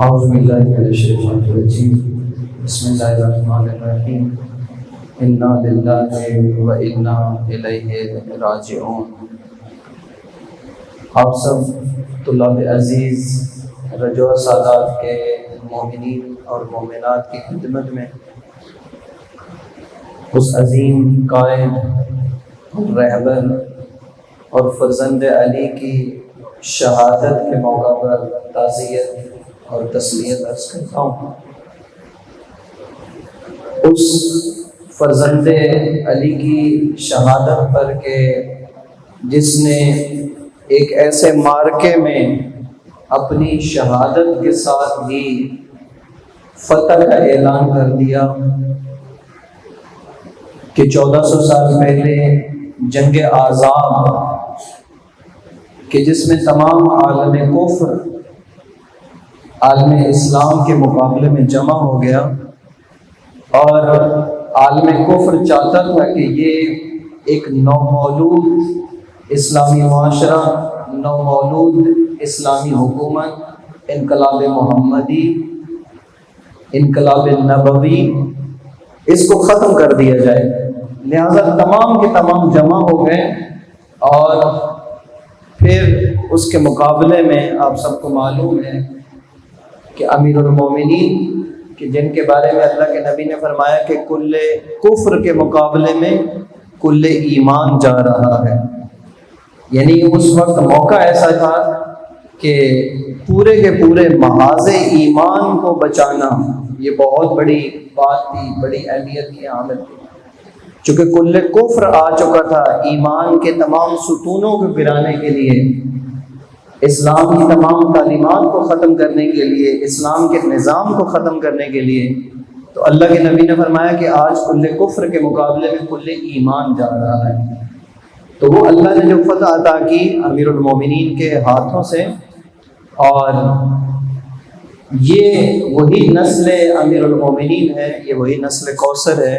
اعوذ باللہ من الشیطان الرجیم بسم اللہ الرحمن الرحیم انا للہ و انا الیہ راجعون۔ آپ سب طلاب عزیز رجوع سادات کے مومنین اور مومنات کی خدمت میں اس عظیم قائد رہبر اور فرزند علی کی شہادت کے موقع پر تعزیت اور تسلیت عرض کرتا ہوں۔ اس فرزند علی کی شہادت پر کہ جس نے ایک ایسے مارکے میں اپنی شہادت کے ساتھ ہی فتح کا اعلان کر دیا کہ 1400 سال پہلے جنگ احزاب کہ جس میں تمام عالم کفر عالم اسلام کے مقابلے میں جمع ہو گیا، اور عالم کفر چاہتا تھا کہ یہ ایک نومولود اسلامی معاشرہ، نومولود اسلامی حکومت، انقلاب محمدی، انقلاب نبوی، اس کو ختم کر دیا جائے۔ لہذا تمام کے تمام جمع ہو گئے، اور پھر اس کے مقابلے میں آپ سب کو معلوم ہے کہ امیر المومنین کہ جن کے بارے میں اللہ کے نبی نے فرمایا کہ کل کفر کے مقابلے میں کل ایمان جا رہا ہے، یعنی اس وقت موقع ایسا تھا کہ پورے کے پورے محاذ ایمان کو بچانا یہ بہت بڑی بات تھی، بڑی اہمیت کی حامل تھی۔ چونکہ کل کفر آ چکا تھا، ایمان کے تمام ستونوں کو گرانے کے لیے، اسلام کی تمام تعلیمات کو ختم کرنے کے لیے، اسلام کے نظام کو ختم کرنے کے لیے، تو اللہ کے نبی نے فرمایا کہ آج کل کفر کے مقابلے میں کل ایمان جا رہا ہے۔ تو وہ اللہ نے جو فتح عطا کی امیر المومنین کے ہاتھوں سے، اور یہ وہی نسل امیر المومنین ہے، یہ وہی نسل کوثر ہے،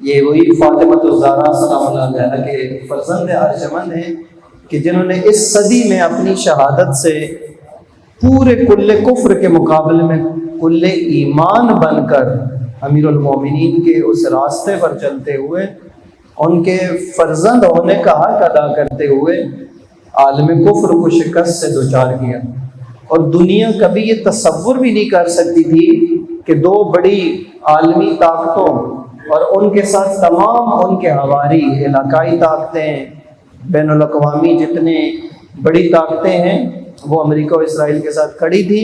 یہ وہی فاطمہ الزہرا سلام اللہ علیہا کے فرزند ارجمند ہیں کہ جنہوں نے اس صدی میں اپنی شہادت سے پورے کل کفر کے مقابلے میں کل ایمان بن کر امیر المومنین کے اس راستے پر چلتے ہوئے، ان کے فرزند ہونے کا حق ادا کرتے ہوئے عالم کفر کو شکست سے دوچار کیا۔ اور دنیا کبھی یہ تصور بھی نہیں کر سکتی تھی کہ دو بڑی عالمی طاقتوں اور ان کے ساتھ تمام ان کے حواری علاقائی طاقتیں، بین الاقوامی جتنے بڑی طاقتیں ہیں، وہ امریکہ اور اسرائیل کے ساتھ کھڑی تھی،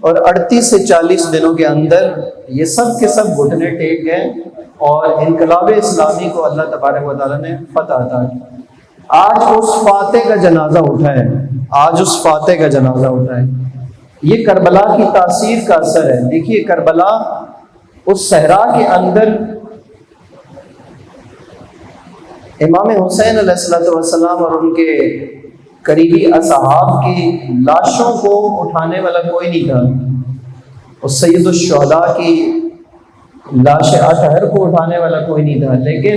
اور 38 سے 40 دنوں کے اندر یہ سب کے سب گھٹنے ٹیک گئے، اور انقلاب اسلامی کو اللہ تبارک و تعالیٰ نے فتح عطا کی۔ آج اس فاتح کا جنازہ اٹھا ہے، آج اس فاتح کا جنازہ اٹھا ہے۔ یہ کربلا کی تاثیر کا اثر ہے۔ دیکھیے کربلا اس صحرا کے اندر امام حسین علیہ السلام اور ان کے قریبی اصحاب کی لاشوں کو اٹھانے والا کوئی نہیں تھا، اور سید الشہداء کی لاش اطہر کو اٹھانے والا کوئی نہیں تھا، لیکن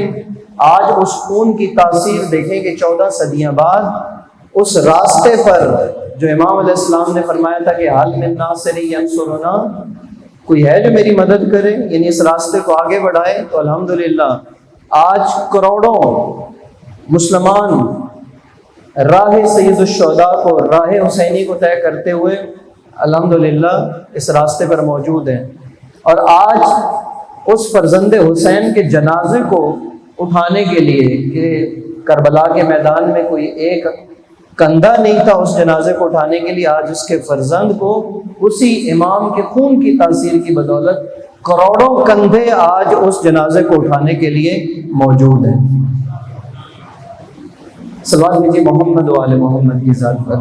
آج اس خون کی تاثیر دیکھیں کہ 14 صدیاں بعد اس راستے پر جو امام علیہ السلام نے فرمایا تھا کہ حل من ناصر ینصرنا، کوئی ہے جو میری مدد کرے، یعنی اس راستے کو آگے بڑھائے، تو الحمدللہ آج کروڑوں مسلمان راہ سید الشہداء کو، راہ حسینی کو طے کرتے ہوئے الحمدللہ اس راستے پر موجود ہیں۔ اور آج اس فرزند حسین کے جنازے کو اٹھانے کے لیے کہ کربلا کے میدان میں کوئی ایک کندھا نہیں تھا اس جنازے کو اٹھانے کے لیے، آج اس کے فرزند کو اسی امام کے خون کی تاثیر کی بدولت کروڑوں کندھے آج اس جنازے کو اٹھانے کے لیے موجود ہیں۔ صلوات بھیجیے محمد و آل محمد کی ذات پر۔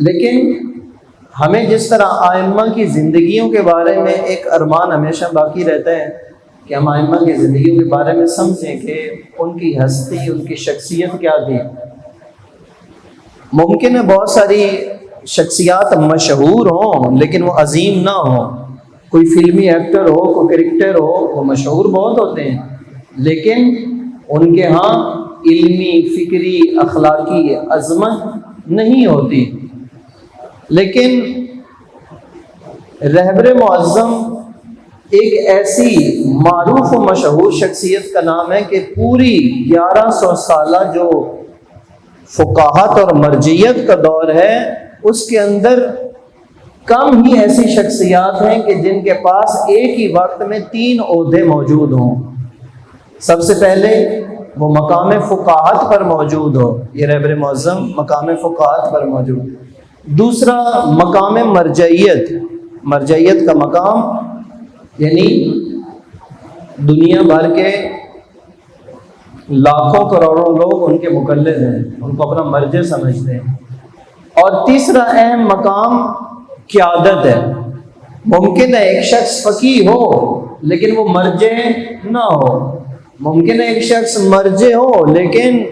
لیکن ہمیں جس طرح ائمہ کی زندگیوں کے بارے میں ایک ارمان ہمیشہ باقی رہتا ہے کہ ہم ائمہ کی زندگیوں کے بارے میں سمجھیں کہ ان کی ہستی، ان کی شخصیت کیا تھی۔ ممکن ہے بہت ساری شخصیات مشہور ہوں لیکن وہ عظیم نہ ہوں، کوئی فلمی ایکٹر ہو، کوئی کرکٹر ہو، وہ مشہور بہت ہوتے ہیں، لیکن ان کے ہاں علمی، فکری، اخلاقی عظمت نہیں ہوتی، لیکن رہبر معظم ایک ایسی معروف و مشہور شخصیت کا نام ہے کہ پوری 1100 سالہ جو فقاہت اور مرجعیت کا دور ہے اس کے اندر کم ہی ایسی شخصیات ہیں کہ جن کے پاس ایک ہی وقت میں 3 عہدے موجود ہوں۔ سب سے پہلے وہ مقام فقاہت پر موجود ہو، یہ رہبر معظم مقام فقاہت پر موجود۔ دوسرا مقام مرجعیت، مرجعیت کا مقام یعنی دنیا بھر کے لاکھوں کروڑوں لوگ ان کے مقلد ہیں، ان کو اپنا مرجع سمجھتے ہیں۔ اور تیسرا اہم مقام قیادت ہے۔ ممکن ہے ایک شخص فقیہ ہو لیکن وہ مرجع نہ ہو، ممکن ہے ایک شخص مرجع ہو لیکن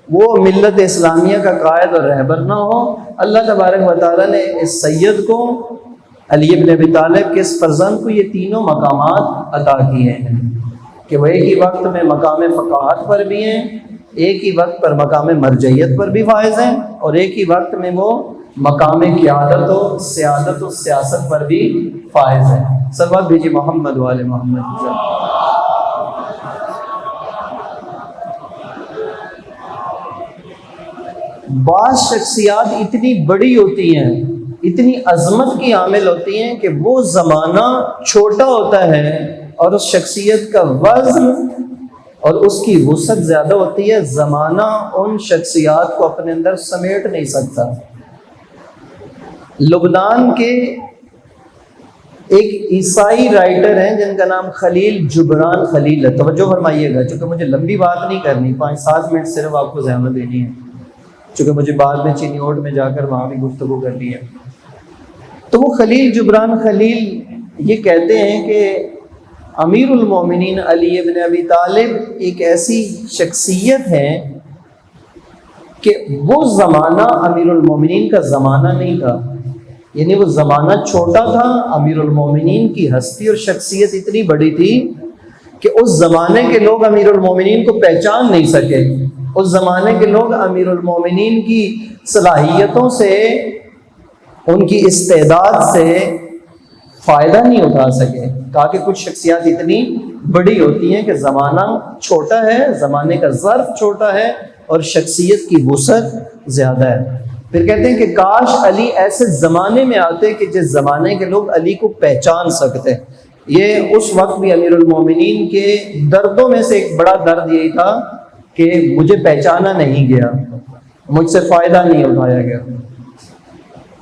وہ ملت اسلامیہ کا قائد اور رہبر نہ ہو۔ اللہ تبارک و تعالیٰ نے اس سید کو، علی بن ابی طالب کے اس فرزند کو، یہ تینوں مقامات عطا کیے ہیں کہ وہ ایک ہی وقت میں مقام فقاہت پر بھی ہیں، ایک ہی وقت پر مقام مرجعیت پر بھی فائز ہیں، اور ایک ہی وقت میں وہ مقام قیادت و سیادت و سیاست پر بھی فائز ہیں۔ صلوات بھیجیے محمد وآل محمد۔ بعض شخصیات اتنی بڑی ہوتی ہیں، اتنی عظمت کی حامل ہوتی ہیں کہ وہ زمانہ چھوٹا ہوتا ہے اور اس شخصیت کا وزن اور اس کی وسعت زیادہ ہوتی ہے، زمانہ ان شخصیات کو اپنے اندر سمیٹ نہیں سکتا۔ لبنان کے ایک عیسائی رائٹر ہیں جن کا نام خلیل جبران خلیل ہے، توجہ فرمائیے گا چونکہ مجھے لمبی بات نہیں کرنی، 5-7 منٹ صرف آپ کو زحمت دینی ہے، چونکہ مجھے بعد میں چینی اوٹ میں جا کر وہاں بھی گفتگو کرنی ہے۔ تو وہ خلیل جبران خلیل یہ کہتے ہیں کہ امیر المومنین علی بن ابی طالب ایک ایسی شخصیت ہے کہ وہ زمانہ امیر المومنین کا زمانہ نہیں تھا، یعنی وہ زمانہ چھوٹا تھا، امیر المومنین کی ہستی اور شخصیت اتنی بڑی تھی کہ اس زمانے کے لوگ امیر المومنین کو پہچان نہیں سکے، اس زمانے کے لوگ امیر المومنین کی صلاحیتوں سے، ان کی استعداد سے فائدہ نہیں اٹھا سکے۔ کہا کہ کچھ شخصیات اتنی بڑی ہوتی ہیں کہ زمانہ چھوٹا ہے، زمانے کا ظرف چھوٹا ہے اور شخصیت کی وسعت زیادہ ہے۔ پھر کہتے ہیں کہ کاش علی ایسے زمانے میں آتے کہ جس زمانے کے لوگ علی کو پہچان سکتے۔ یہ اس وقت بھی امیر المومنین کے دردوں میں سے ایک بڑا درد یہی تھا کہ مجھے پہچانا نہیں گیا، مجھ سے فائدہ نہیں اٹھایا گیا۔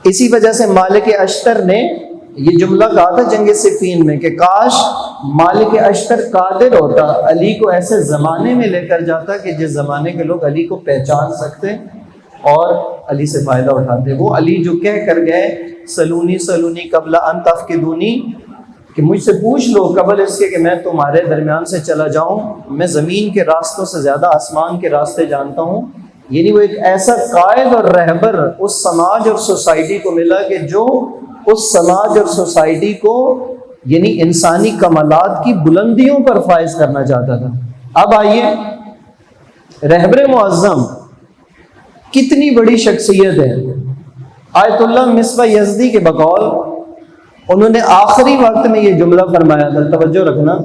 اسی وجہ سے مالک اشتر نے یہ جملہ کہا تھا جنگ صفین میں کہ کاش مالک اشتر قادر ہوتا، علی کو ایسے زمانے میں لے کر جاتا کہ جس زمانے کے لوگ علی کو پہچان سکتے اور علی سے فائدہ اٹھاتے۔ وہ علی جو کہہ کر گئے سلونی سلونی قبل ان تفقدونی، کہ مجھ سے پوچھ لو قبل اس کے کہ میں تمہارے درمیان سے چلا جاؤں، میں زمین کے راستوں سے زیادہ آسمان کے راستے جانتا ہوں۔ یعنی وہ ایک ایسا قائد اور رہبر اس سماج اور سوسائٹی کو ملا کہ جو اس سماج اور سوسائٹی کو یعنی انسانی کمالات کی بلندیوں پر فائز کرنا چاہتا تھا۔ اب آئیے رہبر معظم کتنی بڑی شخصیت ہے۔ آیت اللہ مصباح یزدی کے بقول انہوں نے آخری وقت میں یہ جملہ فرمایا تھا، توجہ رکھنا،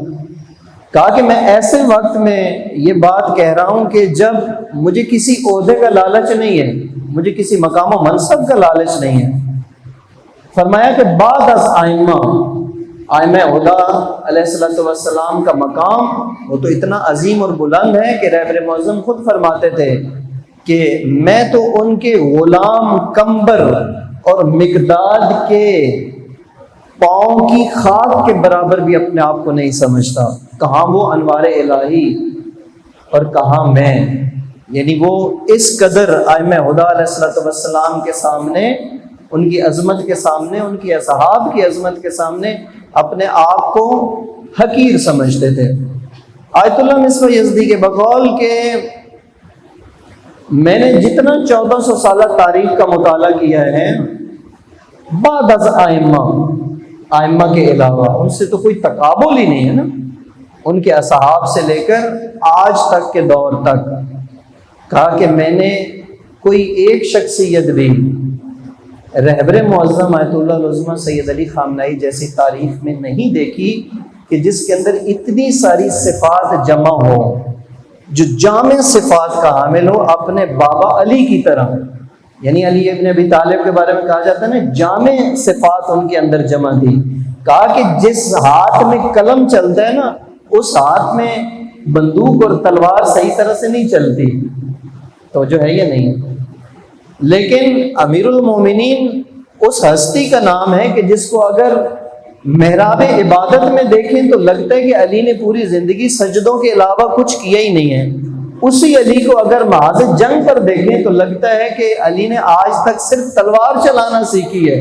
کہا کہ میں ایسے وقت میں یہ بات کہہ رہا ہوں کہ جب مجھے کسی عہدے کا لالچ نہیں ہے، مجھے کسی مقام و منصب کا لالچ نہیں ہے۔ فرمایا کہ بعد از ائمہ ہدیٰ علیہ السلام کا مقام وہ تو اتنا عظیم اور بلند ہے کہ رہبر معظم خود فرماتے تھے کہ میں تو ان کے غلام کمبر اور مقداد کے پاؤں کی خاک کے برابر بھی اپنے آپ کو نہیں سمجھتا، کہاں وہ انوار الہی اور کہاں میں۔ یعنی وہ اس قدر ائمہ ہدیٰ علیہ السلام کے سامنے، ان کی عظمت کے سامنے، ان کی اصحاب کی عظمت کے سامنے اپنے آپ کو حقیر سمجھتے تھے۔ آیت اللہ مصباح یزدی کے بقول کہ میں نے جتنا 1400 سالہ تاریخ کا مطالعہ کیا ہے، بعد از ائمہ کے علاوہ ان سے تو کوئی تقابل ہی نہیں ہے نا، ان کے اصحاب سے لے کر آج تک کے دور تک کہا کہ میں نے کوئی ایک شخصیت بھی رہبر معظم آیت اللہ العظمیٰ سید علی خامنہئی جیسی تاریخ میں نہیں دیکھی کہ جس کے اندر اتنی ساری صفات جمع ہو، جو جامع صفات کا حامل ہو اپنے بابا علی کی طرح. یعنی علی ابن ابی طالب کے بارے میں کہا جاتا ہے نا جامع صفات ان کے اندر جمع تھی. کہا کہ جس ہاتھ میں قلم چلتا ہے نا اس ہاتھ میں بندوق اور تلوار صحیح طرح سے نہیں چلتی. تو جو ہے یہ نہیں. لیکن امیر المومنین اس ہستی کا نام ہے کہ جس کو اگر محراب عبادت میں دیکھیں تو لگتا ہے کہ علی نے پوری زندگی سجدوں کے علاوہ کچھ کیا ہی نہیں ہے. اسی علی کو اگر محاذ جنگ پر دیکھیں تو لگتا ہے کہ علی نے آج تک صرف تلوار چلانا سیکھی ہے.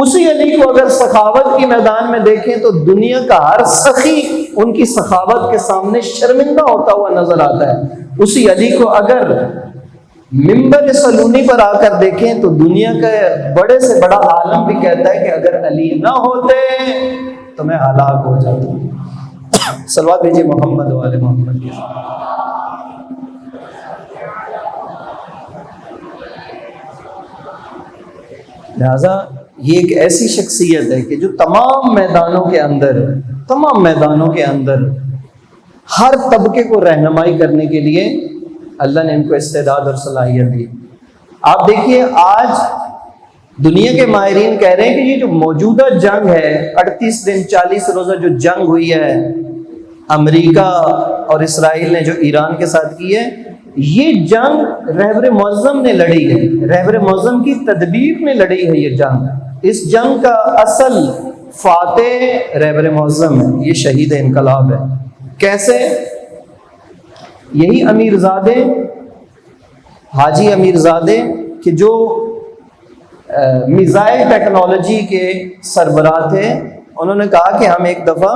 اسی علی کو اگر سخاوت کی میدان میں دیکھیں تو دنیا کا ہر سخی ان کی سخاوت کے سامنے شرمندہ ہوتا ہوا نظر آتا ہے. اسی علی کو اگر ممبر سلونی پر آ کر دیکھیں تو دنیا کا بڑے سے بڑا عالم بھی کہتا ہے کہ اگر علی نہ ہوتے تو میں ہلاک ہو جاتا. صلوات بھیجیے محمد والے محمد. لہذا یہ ایک ایسی شخصیت ہے کہ جو تمام میدانوں کے اندر ہر طبقے کو رہنمائی کرنے کے لیے اللہ نے ان کو استعداد اور صلاحیت دی. آپ دیکھیے آج دنیا کے ماہرین کہہ رہے ہیں کہ یہ جو موجودہ جنگ ہے 38 دن 40 روزہ جو جنگ ہوئی ہے امریکہ اور اسرائیل نے جو ایران کے ساتھ کی ہے، یہ جنگ رہبر معظم نے لڑی ہے، رہبر معظم کی تدبیر نے لڑی ہے یہ جنگ. اس جنگ کا اصل فاتح رہبر معظم ہے، یہ شہید انقلاب ہے. کیسے؟ یہی امیرزادے حاجی امیرزادے کہ جو میزائل ٹیکنالوجی کے سربراہ تھے، انہوں نے کہا کہ ہم ایک دفعہ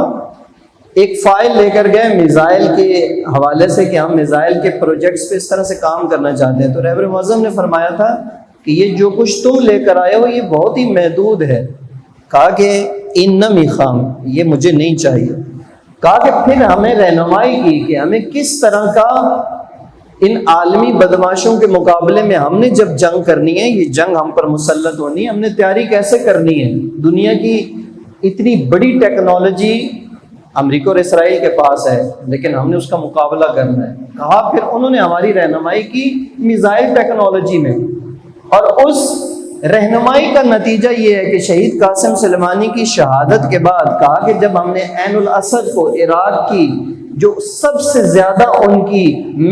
ایک فائل لے کر گئے میزائل کے حوالے سے کہ ہم میزائل کے پروجیکٹس پہ اس طرح سے کام کرنا چاہتے ہیں. تو رہبر معظم نے فرمایا تھا کہ یہ جو کچھ تم لے کر آئے ہو یہ بہت ہی محدود ہے. کہا کہ انمی خام، یہ مجھے نہیں چاہیے. کہا کہ پھر ہمیں رہنمائی کی کہ ہمیں کس طرح کا ان عالمی بدماشوں کے مقابلے میں ہم نے جب جنگ کرنی ہے، یہ جنگ ہم پر مسلط ہونی ہے، ہم نے تیاری کیسے کرنی ہے. دنیا کی اتنی بڑی ٹیکنالوجی امریکہ اور اسرائیل کے پاس ہے لیکن ہم نے اس کا مقابلہ کرنا ہے. کہا پھر انہوں نے ہماری رہنمائی کی میزائل ٹیکنالوجی میں، اور اس رہنمائی کا نتیجہ یہ ہے کہ شہید قاسم سلیمانی کی شہادت کے بعد کہا کہ جب ہم نے عین الاسد کو عراق کی جو سب سے زیادہ ان کی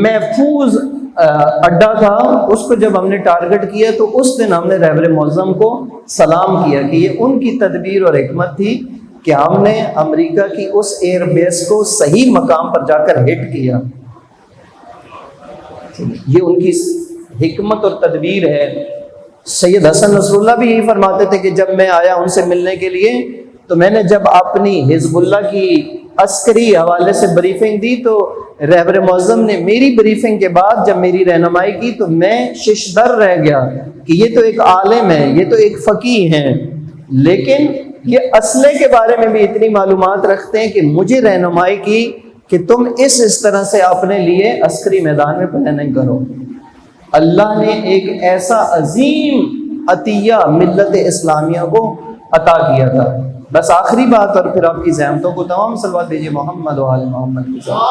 محفوظ اڈا تھا اس کو جب ہم نے ٹارگٹ کیا تو اس دن ہم نے رہبر معظم کو سلام کیا کہ یہ ان کی تدبیر اور حکمت تھی کہ ہم نے امریکہ کی اس ایئر بیس کو صحیح مقام پر جا کر ہٹ کیا. یہ ان کی حکمت اور تدبیر ہے. سید حسن نصر اللہ بھی یہی فرماتے تھے کہ جب میں آیا ان سے ملنے کے لیے تو میں نے جب اپنی حزب اللہ کی عسکری حوالے سے بریفنگ دی تو رہبر معظم نے میری بریفنگ کے بعد جب میری رہنمائی کی تو میں ششدر رہ گیا کہ یہ تو ایک عالم ہے، یہ تو ایک فقیہ ہیں، لیکن یہ اسلحے کے بارے میں بھی اتنی معلومات رکھتے ہیں کہ مجھے رہنمائی کی کہ تم اس طرح سے اپنے لیے عسکری میدان میں پلاننگ کرو. اللہ نے ایک ایسا عظیم عطیہ ملت اسلامیہ کو عطا کیا تھا. بس آخری بات اور پھر آپ کی زحمتوں کو تمام صلوات دیجیے محمد و آل محمد کی ساتھ.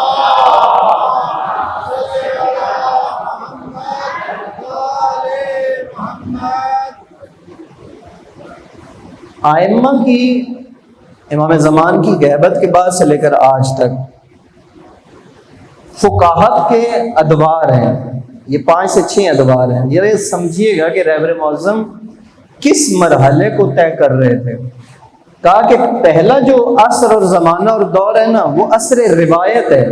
ائمہ کی امام زمان کی غیبت کے بعد سے لے کر آج تک فقاہت کے ادوار ہیں، یہ 5 سے 6 ادوار ہیں. یہ سمجھیے گا کہ رہبر معظم کس مرحلے کو طے کر رہے تھے. کہا کہ پہلا جو عصر اور زمانہ اور دور ہے نا وہ عصر روایت ہے.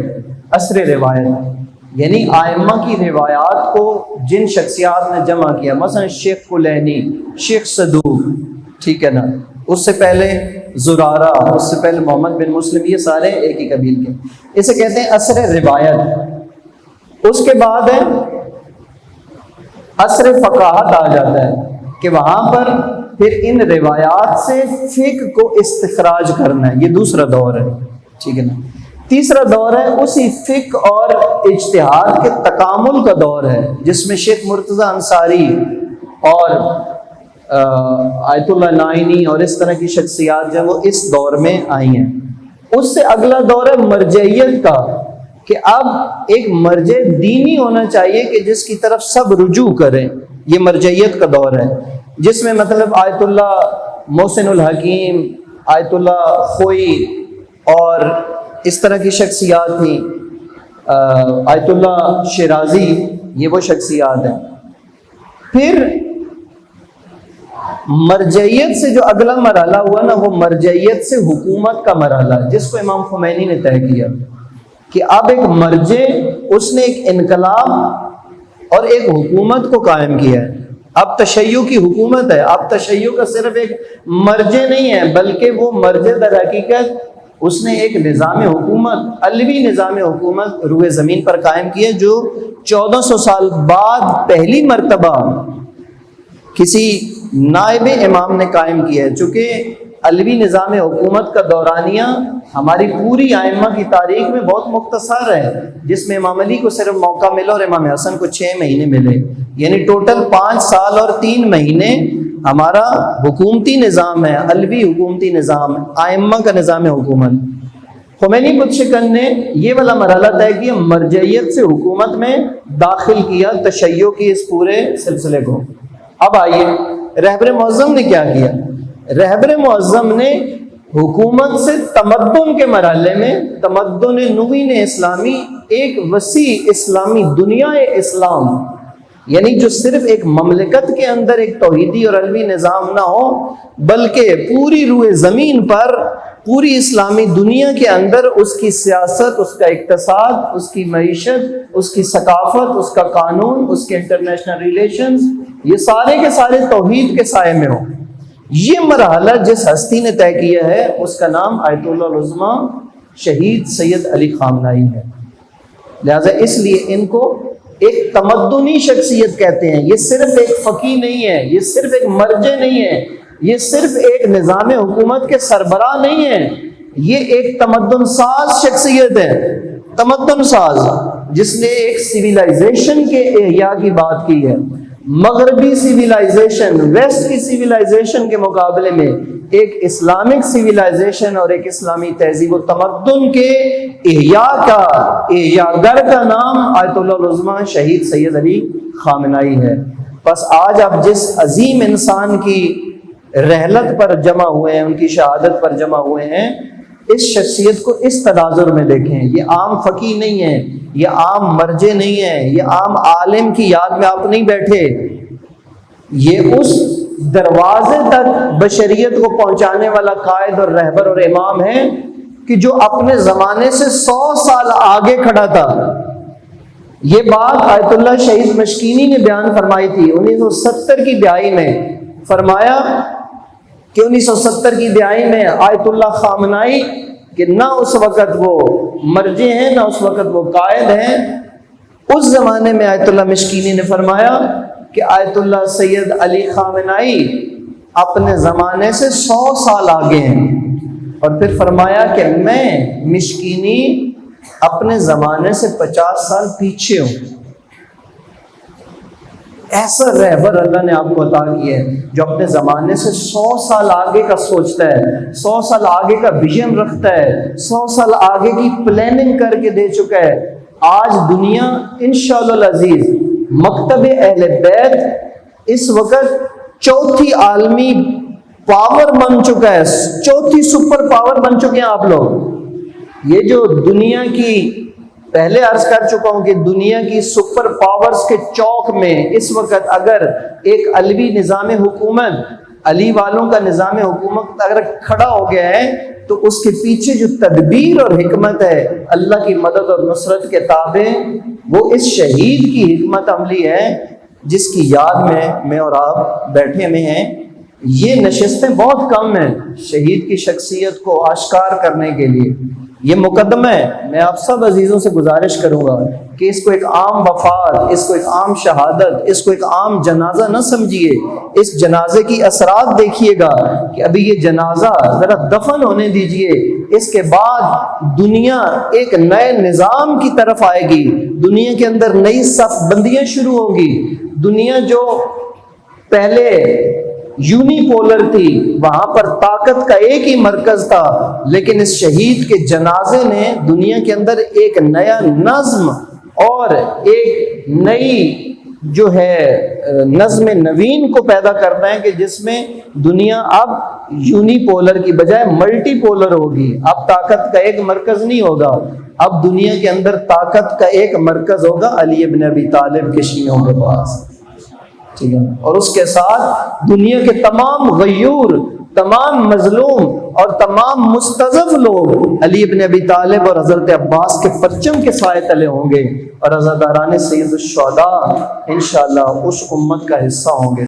عصر روایت یعنی ائمہ کی روایات کو جن شخصیات نے جمع کیا، مثلا شیخ کلینی، شیخ صدوق، ٹھیک ہے نا، اس سے پہلے زرارہ، اس سے پہلے محمد بن مسلم، یہ سارے ایک ہی قبیل کے، اسے کہتے ہیں عصر روایت. اس کے بعد ہے عصر فقاہت آ جاتا ہے کہ وہاں پر پھر ان روایات سے فقہ کو استخراج کرنا ہے، یہ دوسرا دور ہے، ٹھیک ہے نا. تیسرا دور ہے اسی فقہ اور اجتہاد کے تکامل کا دور ہے، جس میں شیخ مرتضی انصاری اور آیت اللہ نائینی اور اس طرح کی شخصیات جو ہیں وہ اس دور میں آئی ہیں۔ اس سے اگلا دور ہے مرجعیت کا، کہ اب ایک مرجع دینی ہونا چاہیے کہ جس کی طرف سب رجوع کریں۔ یہ مرجعیت کا دور ہے، جس میں مطلب آیت اللہ محسن الحکیم، آیت اللہ خوئی اور اس طرح کی شخصیات تھیں، آیت اللہ شیرازی، یہ وہ شخصیات ہیں۔ پھر مرجعیت سے جو اگلا مرحلہ ہوا نا، وہ مرجعیت سے حکومت کا مرحلہ، جس کو امام خمینی نے طے کیا کہ اب ایک مرجع، اس نے ایک انقلاب اور ایک حکومت کو قائم کیا ہے۔ اب تشیع کی حکومت ہے، اب تشیع کا صرف ایک مرجع نہیں ہے، بلکہ وہ مرجع در حقیقت اس نے ایک نظام حکومت، علوی نظام حکومت روئے زمین پر قائم کی ہے، جو 1400 سال بعد پہلی مرتبہ کسی نائب امام نے قائم کیا ہے۔ چونکہ علوی نظام حکومت کا دورانیہ ہماری پوری ائمہ کی تاریخ میں بہت مختصر ہے، جس میں امام علی کو صرف موقع ملا اور امام حسن کو 6 مہینے ملے، یعنی ٹوٹل 5 سال اور 3 مہینے ہمارا حکومتی نظام ہے، علوی حکومتی نظام، ائمہ کا نظام حکومت۔ خمینی بت شکن نے یہ والا مرحلہ طے کیا، مرجعیت سے حکومت میں داخل کیا تشیع کی اس پورے سلسلے کو۔ اب آئیے رہبر معظم نے کیا کیا؟ رہبر معظم نے حکومت سے تمدن کے مرحلے میں، تمدن نوین اسلامی، ایک وسیع اسلامی دنیا اسلام، یعنی جو صرف ایک مملکت کے اندر ایک توحیدی اور علوی نظام نہ ہو، بلکہ پوری روئے زمین پر پوری اسلامی دنیا کے اندر اس کی سیاست، اس کا اقتصاد، اس کی معیشت، اس کی ثقافت، اس کا قانون، اس کے انٹرنیشنل ریلیشنز، یہ سارے کے سارے توحید کے سائے میں ہوں۔ یہ مرحلہ جس ہستی نے طے کیا ہے، اس کا نام آیت اللہ العظمیٰ شہید سید علی خامنائی ہے۔ لہذا اس لیے ان کو ایک تمدنی شخصیت کہتے ہیں۔ یہ صرف ایک فقیہ نہیں ہے، یہ صرف ایک مرجع نہیں ہے، یہ صرف ایک نظام حکومت کے سربراہ نہیں ہے، یہ ایک تمدن ساز شخصیت ہے، تمدن ساز، جس نے ایک سیویلائزیشن کے احیاء کی بات کی ہے۔ مغربی سیویلائزیشن، ویسٹ کی سیویلائزیشن کے مقابلے میں ایک اسلامک سیویلائزیشن اور ایک اسلامی تہذیب و تمدن کے احیاء گر کا نام آیت اللہ العظمیٰ شہید سید علی خامنائی ہے۔ بس آج آپ جس عظیم انسان کی رحلت پر جمع ہوئے ہیں، ان کی شہادت پر جمع ہوئے ہیں، اس شخصیت کو اس تناظر میں دیکھیں۔ یہ عام فقیہ نہیں ہے، یہ عام مرجع نہیں ہے، یہ عام عالم کی یاد میں آپ نہیں بیٹھے، یہ اس دروازے تک بشریت کو پہنچانے والا قائد اور رہبر اور امام ہے کہ جو اپنے زمانے سے 100 سال آگے کھڑا تھا۔ یہ بات آیت اللہ شہید مشکینی نے بیان فرمائی تھی 1970 کی دہائی میں، فرمایا کہ 1970 کی دہائی میں آیت اللہ خامنائی کہ نہ اس وقت وہ مرجع ہیں، نہ اس وقت وہ قائد ہیں، اس زمانے میں آیت اللہ مشکینی نے فرمایا کہ آیت اللہ سید علی خامنائی اپنے زمانے سے 100 سال آگے ہیں، اور پھر فرمایا کہ میں مشکینی اپنے زمانے سے 50 سال پیچھے ہوں۔ ایسا رہبر اللہ نے آپ کو عطا کیا ہے جو اپنے زمانے سے 100 سال آگے کا سوچتا ہے، 100 سال آگے کا ویژن رکھتا ہے، 100 سال آگے کی پلاننگ کر کے دے چکا ہے۔ آج دنیا انشاءاللہ العزیز مکتب اہل بیت اس وقت چوتھی عالمی پاور بن چکا ہے، چوتھی سپر پاور بن چکے ہیں آپ لوگ۔ یہ جو دنیا کی، پہلے عرض کر چکا ہوں کہ دنیا کی سپر پاورز کے چوک میں اس وقت اگر ایک علوی نظام حکومت، علی والوں کا نظام حکومت اگر کھڑا ہو گیا ہے تو اس کے پیچھے جو تدبیر اور حکمت ہے، اللہ کی مدد اور نصرت کے تابع، وہ اس شہید کی حکمت عملی ہے جس کی یاد میں اور آپ بیٹھے ہوئے ہیں۔ یہ نشستیں بہت کم ہیں شہید کی شخصیت کو آشکار کرنے کے لیے، یہ مقدمہ ہے۔ میں آپ سب عزیزوں سے گزارش کروں گا کہ اس کو ایک عام وفات، اس کو ایک عام شہادت، اس کو ایک عام جنازہ نہ سمجھیے۔ اس جنازے کی اثرات دیکھیے گا کہ ابھی یہ جنازہ ذرا دفن ہونے دیجئے، اس کے بعد دنیا ایک نئے نظام کی طرف آئے گی، دنیا کے اندر نئی صف بندیاں شروع ہوں گی۔ دنیا جو پہلے یونی پولر تھی، وہاں پر طاقت کا ایک ہی مرکز تھا، لیکن اس شہید کے جنازے نے دنیا کے اندر ایک نیا نظم اور ایک نئی جو ہے نظم نوین کو پیدا کرنا ہے، کہ جس میں دنیا اب یونی پولر کی بجائے ملٹی پولر ہوگی۔ اب طاقت کا ایک مرکز نہیں ہوگا، اب دنیا کے اندر طاقت کا ایک مرکز ہوگا علی ابن ابی طالب کے شیعوں کے پاس، ٹھیک ہے، اور اس کے ساتھ دنیا کے تمام غیور، تمام مظلوم اور تمام مستضعف لوگ علی ابن ابی طالب اور حضرت عباس کے پرچم کے سائے تلے ہوں گے، اور عزاداران سید الشہداء انشاءاللہ اس امت کا حصہ ہوں گے۔